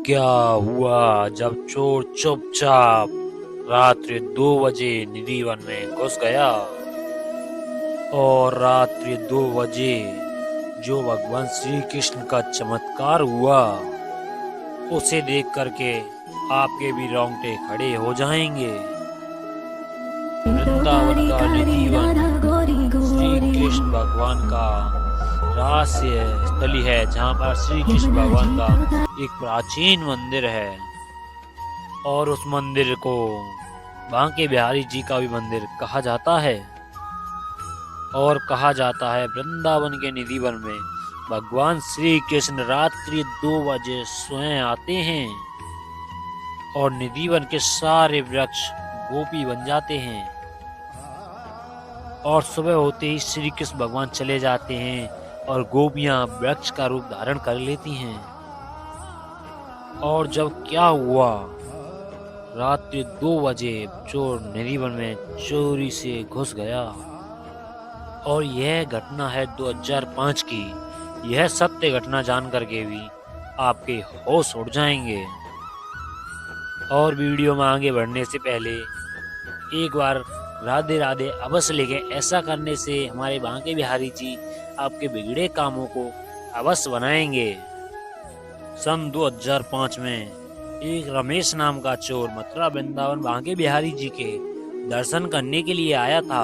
क्या हुआ जब चोर चुपचाप रात्रि 2 बजे निधि वन में घुस गया और रात्रि 2 बजे जो भगवान श्री कृष्ण का चमत्कार हुआ उसे देख करके आपके भी रोंगटे खड़े हो जाएंगे। वृंदावन का निधि वन श्री कृष्ण भगवान का रहस्य स्थली है, जहाँ पर श्री कृष्ण भगवान का एक प्राचीन मंदिर है और उस मंदिर को बांके बिहारी जी का भी मंदिर कहा जाता है। और कहा जाता है वृंदावन के निधि वन में भगवान श्री कृष्ण रात्रि 2 बजे स्वयं आते हैं और निधि वन के सारे वृक्ष गोपी बन जाते हैं और सुबह होते ही श्री कृष्ण भगवान चले जाते हैं और गोपियां वृक्ष का रूप धारण कर लेती हैं। और जब क्या हुआ, रात्रि 2 बजे चोर निधि वन में चोरी से घुस गया और यह घटना है 2005 की। यह सत्य घटना जान करके भी आपके होश उड़ जाएंगे। और वीडियो में आगे बढ़ने से पहले एक बार राधे राधे अवश्य लिखें। ऐसा करने से हमारे बांके बिहारी जी आपके बिगड़े कामों को अवश्य बनाएंगे। सन 2005 में एक रमेश नाम का चोर मथुरा वृंदावन बांके बिहारी जी के दर्शन करने के लिए आया था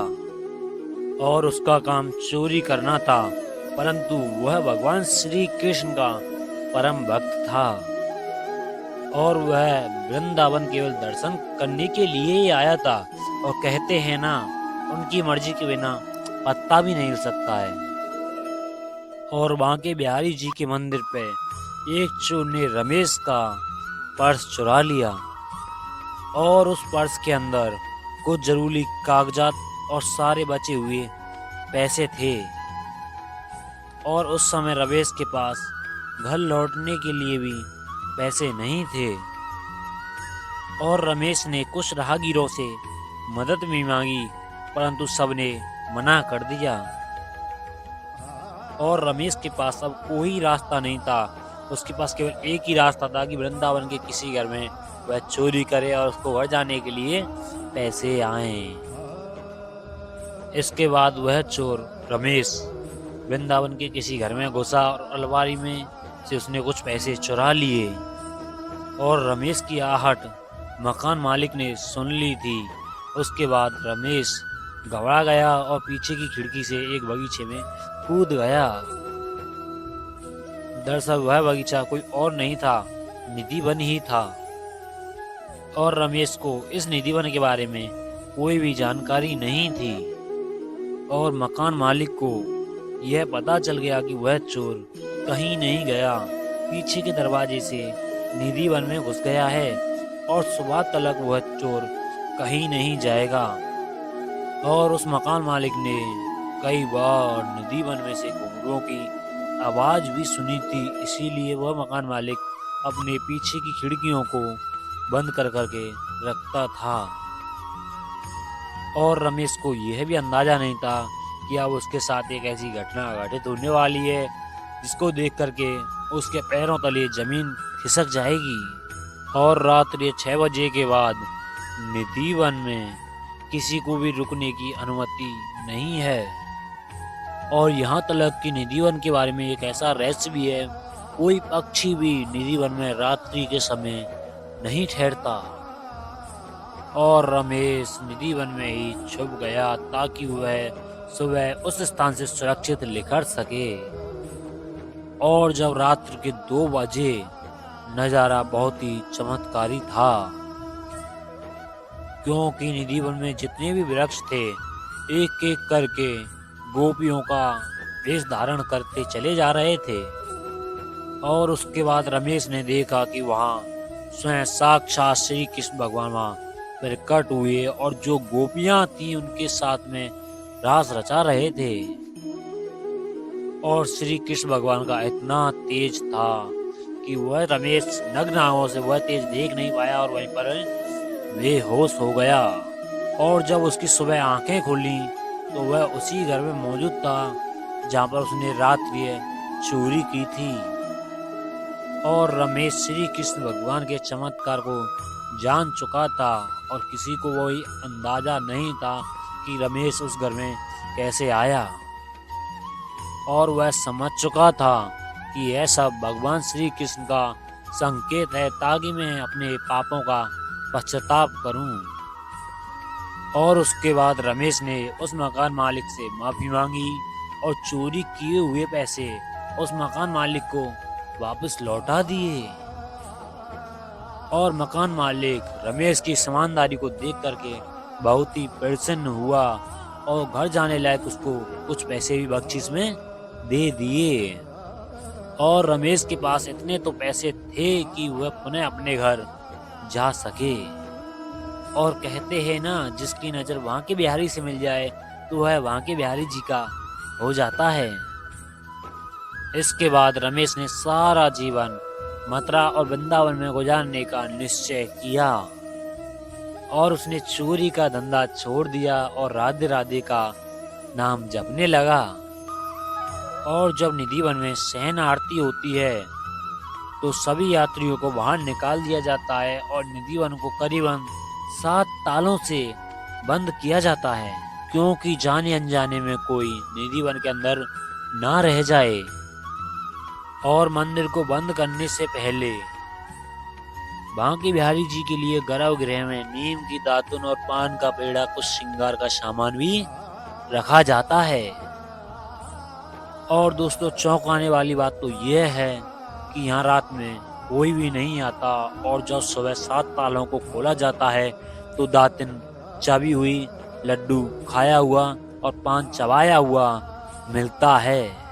और उसका काम चोरी करना था, परंतु वह भगवान श्री कृष्ण का परम भक्त था और वह वृंदावन केवल दर्शन करने के लिए ही आया था। और कहते हैं ना, उनकी मर्जी के बिना पत्ता भी नहीं हिल सकता है। और बांके बिहारी जी के मंदिर पे एक चोर ने रमेश का पर्स चुरा लिया और उस पर्स के अंदर कुछ जरूरी कागजात और सारे बचे हुए पैसे थे। और उस समय रमेश के पास घर लौटने के लिए भी पैसे नहीं थे और रमेश ने कुछ राहगीरों से मदद भी मांगी, परंतु सबने मना कर दिया। और रमेश के पास अब कोई रास्ता नहीं था। उसके पास केवल एक ही रास्ता था कि वृंदावन के किसी घर में वह चोरी करे और उसको घर जाने के लिए पैसे आएं। इसके बाद वह चोर रमेश वृंदावन के किसी घर में घुसा और अलमारी में से उसने कुछ पैसे चुरा लिए। और रमेश की आहट मकान मालिक ने सुन ली थी। उसके बाद रमेश घबरा गया और पीछे की खिड़की से एक बगीचे में कूद गया। दरअसल वह बगीचा कोई और नहीं था, निधि वन ही था। और रमेश को इस निधि वन के बारे में कोई भी जानकारी नहीं थी और मकान मालिक को यह पता चल गया कि वह चोर कहीं नहीं गया, पीछे के दरवाजे से निधि वन में घुस गया है और सुबह तक वह चोर कहीं नहीं जाएगा। और उस मकान मालिक ने कई बार निधि वन में से घुंघरूओं की आवाज भी सुनी थी, इसीलिए वह मकान मालिक अपने पीछे की खिड़कियों को बंद कर करके रखता था। और रमेश को यह भी अंदाजा नहीं था कि अब उसके साथ एक ऐसी घटना घटित होने वाली है जिसको देख करके उसके पैरों तले जमीन खिसक जाएगी। और रात्रि 6 बजे के बाद निधि वन में किसी को भी रुकने की अनुमति नहीं है। और यहाँ तक कि निधि वन के बारे में एक ऐसा रहस्य भी है, कोई पक्षी भी निधि वन में रात्रि के समय नहीं ठहरता। और रमेश निधि वन में ही छुप गया ताकि वह सुबह उस स्थान से सुरक्षित निकल सके। और जब रात्रि के 2 बजे नजारा बहुत ही चमत्कारी था, क्योंकि निधि वन में जितने भी वृक्ष थे एक एक करके गोपियों का वेश धारण करते चले जा रहे थे। और उसके बाद रमेश ने देखा कि वहां स्वयं साक्षात श्री कृष्ण भगवान वहां प्रकट हुए और जो गोपियां थी उनके साथ में रास रचा रहे थे। और श्री कृष्ण भगवान का इतना तेज था कि वह रमेश नग्न आंखों से वह तेज देख नहीं पाया और वहीं पर बेहोश हो गया। और जब उसकी सुबह आंखें खुली तो वह उसी घर में मौजूद था जहां पर उसने रात्रि चोरी की थी। और रमेश श्री कृष्ण भगवान के चमत्कार को जान चुका था और किसी को वही अंदाजा नहीं था कि रमेश उस घर में कैसे आया। और वह समझ चुका था कि यह सब भगवान श्री कृष्ण का संकेत है ताकि मैं अपने पापों का पश्चाताप करूं। और उसके बाद रमेश ने उस मकान मालिक से माफी मांगी और चोरी किए हुए पैसे उस मकान मालिक को वापस लौटा दिए। और मकान मालिक रमेश की ईमानदारी को देख करके बहुत ही प्रसन्न हुआ और घर जाने लायक उसको कुछ पैसे भी बख्शीश में दे दिए। और रमेश के पास इतने तो पैसे थे कि वह पुनः अपने घर जा सके। और कहते हैं ना, जिसकी नजर वहां के बिहारी से मिल जाए तो वह वहां के बिहारी जी का हो जाता है। इसके बाद रमेश ने सारा जीवन मथुरा और वृंदावन में गुजारने का निश्चय किया और उसने चोरी का धंधा छोड़ दिया और राधे राधे का नाम जपने लगा। और जब निधिवन में सहन आरती होती है तो सभी यात्रियों को बाहर निकाल दिया जाता है और निधिवन को करीबन 7 तालों से बंद किया जाता है, क्योंकि जाने अनजाने में कोई निधिवन के अंदर ना रह जाए। और मंदिर को बंद करने से पहले बांके बिहारी जी के लिए गर्भगृह में नीम की दातुन और पान का पेड़ा, कुछ श्रृंगार का सामान भी रखा जाता है। और दोस्तों, चौंकाने वाली बात तो यह है कि यहाँ रात में कोई भी नहीं आता और जब सुबह 7 तालों को खोला जाता है तो दातिन चबी हुई, लड्डू खाया हुआ और पान चबाया हुआ मिलता है।